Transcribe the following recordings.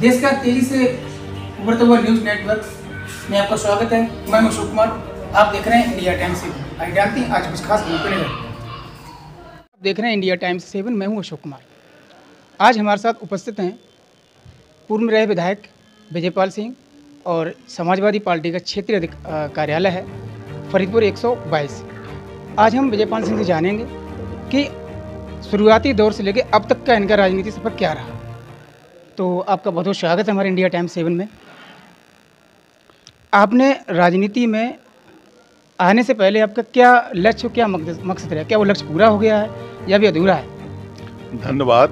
देश का तेजी से उभरता हुआ न्यूज नेटवर्क में आपका स्वागत है। मैं अशोक कुमार, आप देख रहे हैं इंडिया टाइम्स 7। आइए जानते हैं आज कुछ खास खबरें हैं। आप देख रहे हैं इंडिया टाइम्स 7, मैं हूं अशोक कुमार। आज हमारे साथ उपस्थित हैं पूर्व में रहे विधायक विजयपाल सिंह और समाजवादी पार्टी का क्षेत्रीय कार्यालय है फरीदपुर 122। आज हम विजयपाल सिंह से जानेंगे कि शुरुआती दौर से लेकर अब तक का इनका राजनीति सफर क्या रहा। तो आपका बहुत बहुत स्वागत है हमारे इंडिया टाइम्स 7 में। आपने राजनीति में आने से पहले आपका क्या लक्ष्य, क्या मकसद रहा? क्या वो लक्ष्य पूरा हो गया है या भी अधूरा है? धन्यवाद।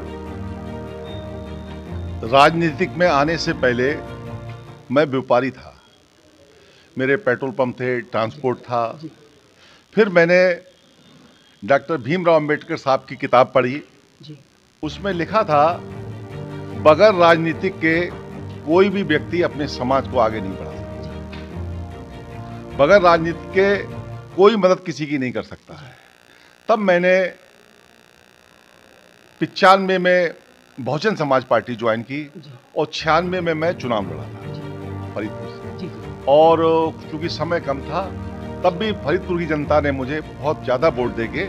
राजनीतिक में आने से पहले मैं व्यापारी था। मेरे पेट्रोल पंप थे, ट्रांसपोर्ट था। फिर मैंने डॉक्टर भीमराव अंबेडकर साहब की किताब पढ़ी। उसमें लिखा था बगैर राजनीतिक के कोई भी व्यक्ति अपने समाज को आगे नहीं बढ़ा सकता। बगैर राजनीति के कोई मदद किसी की नहीं कर सकता है। तब मैंने 95 में बहुजन समाज पार्टी ज्वाइन की और 96 में मैं चुनाव लड़ा था फरीदपुर से। और चूंकि समय कम था तब भी फरीदपुर की जनता ने मुझे बहुत ज़्यादा वोट देके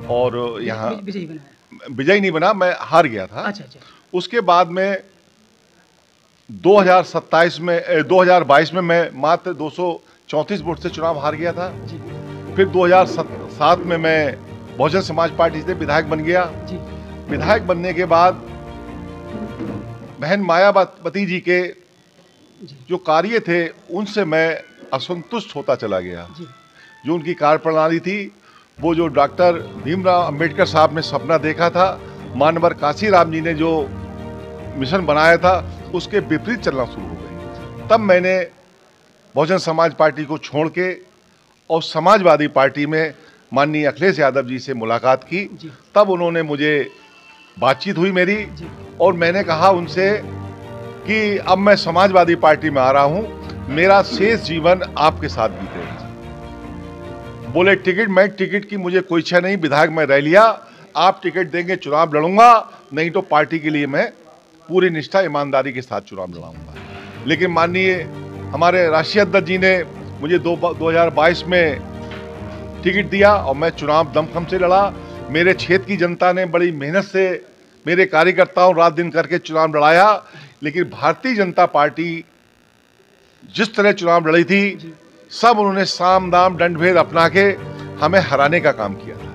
और यहाँ विजयी नहीं बना, मैं हार गया था। अच्छा। उसके बाद में 2022 में मैं मात्र 234 वोट से चुनाव हार गया था। फिर 2007 में मैं बहुजन समाज पार्टी से विधायक बन गया। विधायक बनने के बाद बहन मायावती जी के जो कार्य थे उनसे मैं असंतुष्ट होता चला गया। जो उनकी कार्यप्रणाली थी, वो जो डॉक्टर भीमराव अंबेडकर साहब ने सपना देखा था, मानवर काशीराम जी ने जो मिशन बनाया था, उसके विपरीत चलना शुरू हो गई। तब मैंने बहुजन समाज पार्टी को छोड़ के और समाजवादी पार्टी में माननीय अखिलेश यादव जी से मुलाकात की। तब उन्होंने मुझे बातचीत हुई मेरी और मैंने कहा उनसे कि अब मैं समाजवादी पार्टी में आ रहा हूं, मेरा शेष जीवन आपके साथ बीतेगा। बोले टिकट की मुझे कोई इच्छा नहीं, विधायक मैं रह लिया, आप टिकट देंगे चुनाव लड़ूंगा, नहीं तो पार्टी के लिए मैं पूरी निष्ठा ईमानदारी के साथ चुनाव लड़ाऊंगा। लेकिन माननीय हमारे राष्ट्रीय अध्यक्ष जी ने मुझे 2022 में टिकट दिया और मैं चुनाव दमखम से लड़ा। मेरे क्षेत्र की जनता ने बड़ी मेहनत से, मेरे कार्यकर्ताओं रात दिन करके चुनाव लड़ाया। लेकिन भारतीय जनता पार्टी जिस तरह चुनाव लड़ी थी, सब उन्होंने साम दाम दंड भेद अपना के हमें हराने का काम किया था।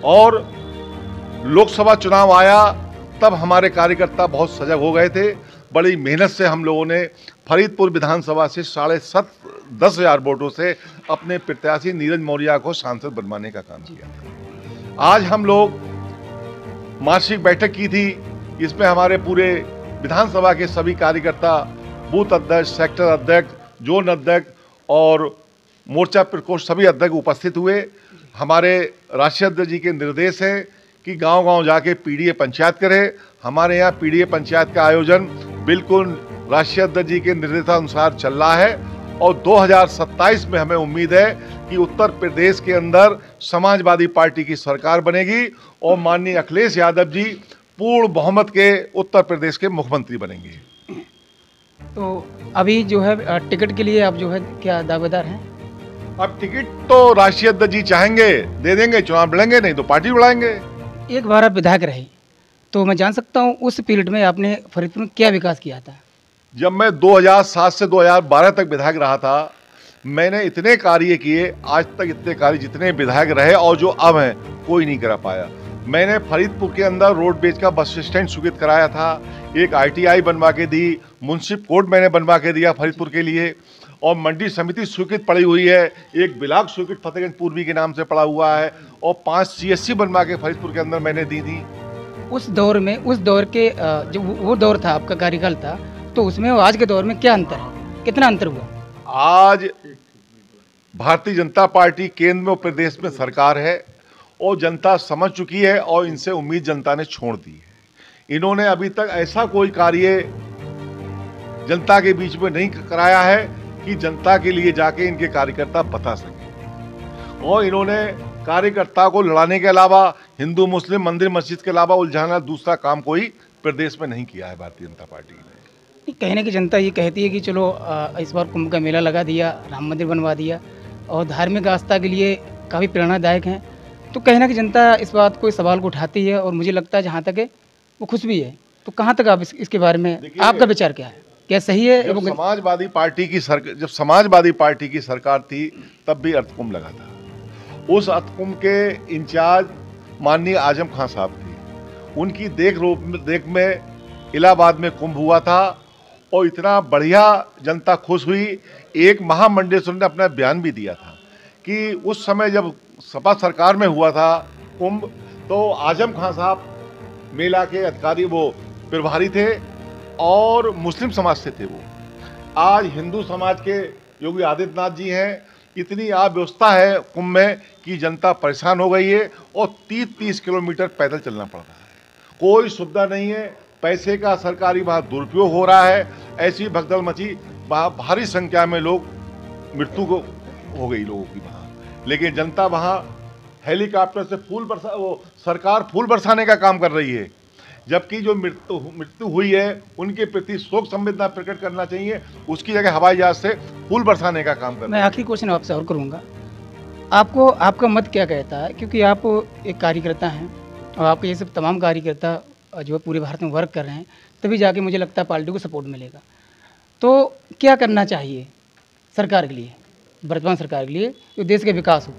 और लोकसभा चुनाव आया तब हमारे कार्यकर्ता बहुत सजग हो गए थे। बड़ी मेहनत से हम लोगों ने फरीदपुर विधानसभा से 10,500 वोटों से अपने प्रत्याशी नीरज मौर्य को सांसद बनवाने का काम किया। आज हम लोग मासिक बैठक की थी, इसमें हमारे पूरे विधानसभा के सभी कार्यकर्ता, बूथ अध्यक्ष, सेक्टर अध्यक्ष, जोन अध्यक्ष और मोर्चा प्रकोष्ठ सभी अध्यक्ष उपस्थित हुए। हमारे राष्ट्रीय अध्यक्ष जी के निर्देश हैं कि गांव-गांव जाके पीडीए पंचायत करें। हमारे यहाँ पीडीए पंचायत का आयोजन बिल्कुल राष्ट्रीय अध्यक्ष जी के निर्देशानुसार चल रहा है और 2027 में हमें उम्मीद है कि उत्तर प्रदेश के अंदर समाजवादी पार्टी की सरकार बनेगी और माननीय अखिलेश यादव जी पूर्ण बहुमत के उत्तर प्रदेश के मुख्यमंत्री बनेंगे। तो अभी जो है टिकट के लिए आप जो है क्या दावेदार हैं? अब टिकट तो राष्ट्रीय अध्यक्ष जी चाहेंगे दे देंगे, चुनाव लड़ेंगे, नहीं तो पार्टी बुलाएंगे। एक बार आप विधायक रहे तो मैं जान सकता हूं उस पीरियड में आपने फरीदपुर में क्या विकास किया था? जब मैं 2007 से 2012 तक विधायक रहा था, मैंने इतने कार्य किए, आज तक इतने कार्य जितने विधायक रहे और जो अब हैं कोई नहीं करा पाया। मैंने फरीदपुर के अंदर रोड बेच का बस स्टैंड स्वीकृत कराया था, एक ITI बनवा के दी, मुंसिफ कोर्ट मैंने बनवा के दिया फरीदपुर के लिए और मंडी समिति स्वीकृत पड़ी हुई है, एक ब्लॉक स्वीकृत फतेहगंज पूर्वी के नाम से पड़ा हुआ है और 5 CSC बनवा के फरीदपुर के अंदर मैंने दी थी। उस दौर में, उस दौर के जो वो दौर था आपका कार्यकाल था, तो उसमें आज के दौर में क्या अंतर है, कितना अंतर हुआ? आज भारतीय जनता पार्टी केंद्र में और प्रदेश में सरकार है और जनता समझ चुकी है और इनसे उम्मीद जनता ने छोड़ दी है। इन्होंने अभी तक ऐसा कोई कार्य जनता के बीच में नहीं कराया है कि जनता के लिए जाके इनके कार्यकर्ता बता सके। और इन्होंने कार्यकर्ता को लड़ाने के अलावा, हिंदू मुस्लिम मंदिर मस्जिद के अलावा उलझाना दूसरा काम कोई प्रदेश में नहीं किया है भारतीय जनता पार्टी ने। कहने की जनता ये कहती है कि चलो इस बार कुंभ का मेला लगा दिया, राम मंदिर बनवा दिया और धार्मिक आस्था के लिए काफ़ी प्रेरणादायक हैं। तो कहने की जनता इस बात को, इस सवाल को उठाती है और मुझे लगता है जहाँ तक है वो खुश भी है। तो कहाँ तक आप इसके बारे में आपका विचार क्या है, क्या सही है? जब समाजवादी पार्टी की सरकार थी तब भी अर्थ कुंभ लगा था। उस अर्थ कुंभ के इंचार्ज माननीय आजम खान साहब थे। उनकी देख में इलाहाबाद में कुंभ हुआ था और इतना बढ़िया जनता खुश हुई। एक महामंडलेश्वर ने अपना बयान भी दिया था कि उस समय जब सपा सरकार में हुआ था कुंभ, तो आजम खान साहब मेला के अधिकारी, वो प्रभारी थे और मुस्लिम समाज से थे वो। आज हिंदू समाज के योगी आदित्यनाथ जी हैं। इतनी अव्यवस्था है कुंभ में कि जनता परेशान हो गई है और 30-30 किलोमीटर पैदल चलना पड़ रहा है। कोई सुविधा नहीं है, पैसे का सरकारी वहाँ दुरुपयोग हो रहा है। ऐसी भगदड़ मची, भारी संख्या में लोग मृत्यु को हो गई लोगों की वहाँ। लेकिन जनता वहाँ हेलीकॉप्टर से सरकार फूल बरसाने का काम कर रही है, जबकि जो मृत्यु हुई है उनके प्रति शोक संवेदना प्रकट करना चाहिए, उसकी जगह हवाई जहाज से फूल बरसाने का काम कर। मैं आखिरी क्वेश्चन आपसे और करूँगा, आपका मत क्या कहता है? क्योंकि आप एक कार्यकर्ता हैं और आपके ये सब तमाम कार्यकर्ता जो पूरे भारत में वर्क कर रहे हैं, तभी जाके मुझे लगता है पार्टी को सपोर्ट मिलेगा। तो क्या करना चाहिए सरकार के लिए, वर्तमान सरकार के लिए, जो देश का विकास हो,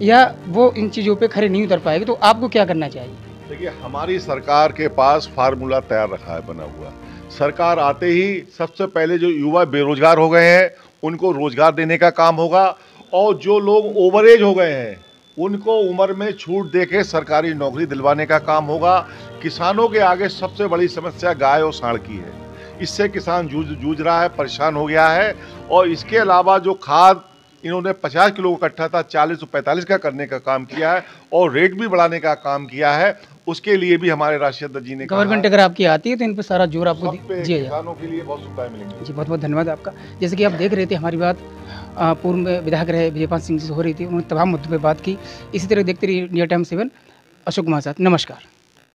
या वो इन चीज़ों पे खड़े नहीं उतर पाएगी? तो आपको क्या करना चाहिए? देखिए, हमारी सरकार के पास फार्मूला तैयार रखा है, बना हुआ। सरकार आते ही सबसे पहले जो युवा बेरोजगार हो गए हैं उनको रोजगार देने का काम होगा, और जो लोग ओवरेज हो गए हैं उनको उम्र में छूट देके सरकारी नौकरी दिलवाने का काम होगा। किसानों के आगे सबसे बड़ी समस्या गाय और सांड की है। इससे किसान जूझ रहा है, परेशान हो गया है। और इसके अलावा जो खाद इन्होंने 50 किलो का कट्ठा था 40 से 45 का करने का काम किया है और रेट भी बढ़ाने का काम किया है। उसके लिए भी हमारे राष्ट्रीय अध्यक्ष जी ने गवर्नमेंट अगर आपकी आती है तो इन पर सारा जोर आपको दिया जाए। किसानों के लिए बहुत सुविधाएं मिलेंगी। जी, बहुत बहुत धन्यवाद आपका। जैसे कि आप देख रहे थे, हमारी बात पूर्व में विधायक रहे विजयपाल सिंह जी से हो रही थी। उन्होंने तमाम मुद्दों पर बात की। इसी तरह देखते रहिए इंडिया टाइम्स 7। अशोक कुमार साथ, नमस्कार।